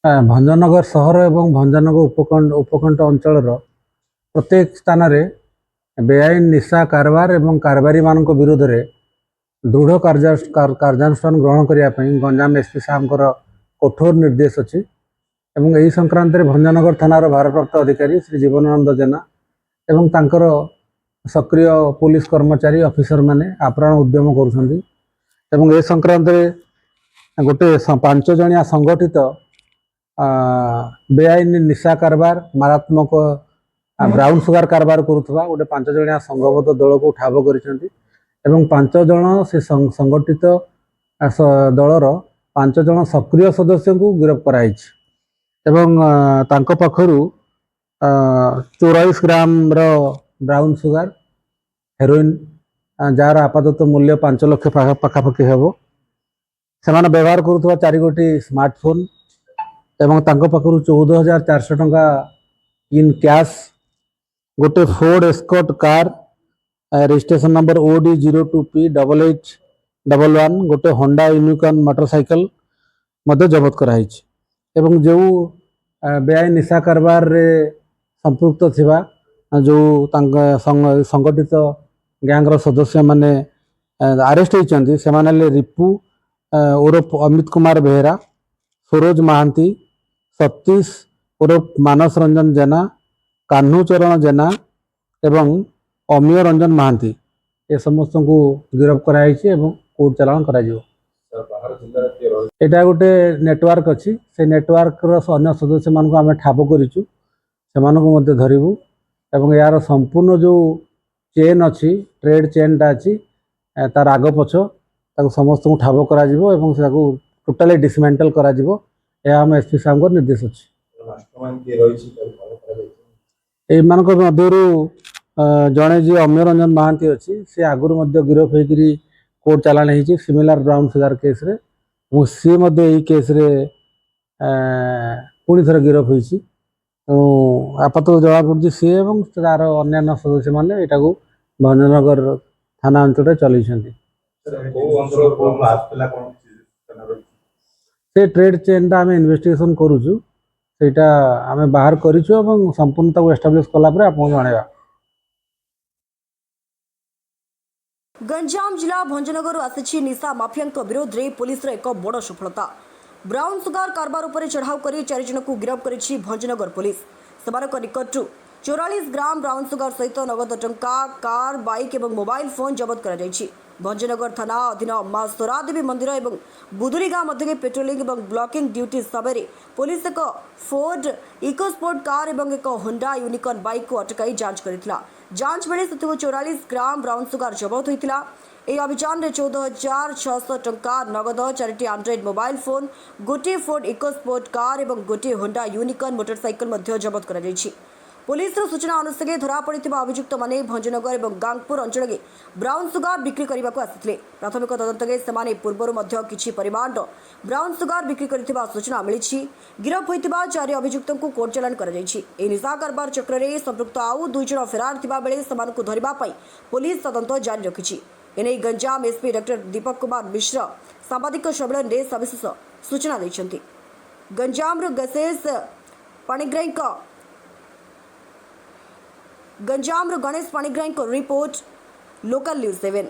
भंजनगर सहर एवं भंजनगर उपकंठ अंचल प्रत्येक स्थान में बेआईन निशा कारबार एवं कारबारी मान विरोध में दृढ़ कार्यानुष्ठान ग्रहण करने गंजाम एसपी साहब कठोर निर्देश अच्छी एवं यही संक्रांत भंजनगर थानार भारप्राप्त अधिकारी श्री जीवनानंद जेना एवं तांकर सक्रिय पुलिस कर्मचारी ऑफिसर माने आप्राण उद्यम कर संक्रांत गोटे 5 जणिया संगठित बेआईन निशा कारबार मारात्मक ब्राउन सुगार कारबार करुवा गोटे 5 जणिया संघबद्ध दल को ठाब कर 5 जन से संगठित दलर 5 जन सक्रिय सदस्य को गिरफ्त कराई पाखु 44 ग्राम ब्राउन सुगार हेरोइन जार आपातत मूल्य 5 लाख पाखापाखि हेब से व्यवहार करुवा 4 गोटी स्मार्टफोन एवं तांको पाखु 14,400 टंका इन कैश गोटे Ford escort car registration number OD02P8811 गोटे होंडा यूनिकॉर्न मोटरसाइकिल मध्य जबत कराई एवं जो बेआईन निशा कारबार रे संपृक्त थिबा जो संगठित गैंग सदस्य माने अरेस्ट होती से रिपु उर्फ अमित कुमार बेहेरा सरोज महांती सतीश उर्फ मानस रंजन जेना कान्हूचरण जेना एवं अमीय रंजन महांती ये समस्त को गिरफ्त कराई कोर्ट चालान करा एटा गोटे नेटवर्क अच्छी से नेटवर्क अन्य सदस्य मान आम ठाब करूँ से धरबू एवं यार संपूर्ण जो चेन अच्छी ट्रेड चेनटा अच्छी तार आग पछ समस्त को ठाब करा टोटाली डिसमेंटल करा आम एसपी साहब को निर्देश अच्छी जड़े जी अमीय रंजन महांती अच्छी सी आगुरी गिरफ होकर कोर्ट चालान हो सिमिलर ब्राउन सुगार केस रे सी यही केस रे पुणी थर गिरफ होती आपात जमा पड़ी सी और तार अन्य सदस्य मैंने यहाँ को भंजनगर थाना अंचल चल ट्रेड चेन टा आम इन्वेस्टिगेशन करुचु सेटा आम बाहर करूँ संपूर्ण एस्टाब्लिश कलापर आपको जनवा। गंजाम जिला भंजनगर आसी निशा माफिया विरोध में पुलिस एक बड़ सफलता ब्राउन सुगार कारबार उपर चढ़ाऊ कर 4 जन को गिरफ्त कर भंजनगर पुलिस सेमानक निकटू 44 ग्राम ब्राउन सुगार सहित नगद टंका कार बाइक और मोबाइल फोन जबत कर भंजनगर थाना अधीन मां सोरादेवी मंदिर और बुदुरी गांव मध्य पेट्रोलिंग और ब्लॉकिंग ड्यूटी समय पुलिस एक फोर्ड इकोस्पोर्ट कार और एक होंडा यूनिकॉर्न बाइक को अटकाई जांच करथिला। जांच बेले 44 ग्राम ब्राउन सुगार जबत होता। यह अभियान में 14,600 टंका नगद 4टी एंड्रॉइड मोबाइल फोन गोटे फोर्ड इकोस्पोर्ट कार और गोटे होंडा यूनिकॉर्न मोटरसाइकिल जबत कर पुलिस सूचना अनुसार धरा पड़ा अभियुक्त माने भंजनगर और गांगपुर अंचल में ब्राउन सुगार बिक्री करने को आसिथिले। प्राथमिक तदंत से पूर्व किछि परिमाण ब्राउन सुगार बिक्री करथिबा सूचना मिली। गिरफ होइतिबा 4 अभियुक्त को कोर्ट चालान कर निशा कारबार चक्र में संपृक्त आउ 2 जन फेरार थिबा बेले समानकु धरिबा पई पुलिस तदंत जारी रखिछि। एने गंजाम एसपी डॉक्टर दीपक कुमार मिश्र सांबादिक सम्मेलन में सविशेष सूचना दैछन्ति। गंजाम गणेश पाणिग्राही को रिपोर्ट लोकल न्यूज 7।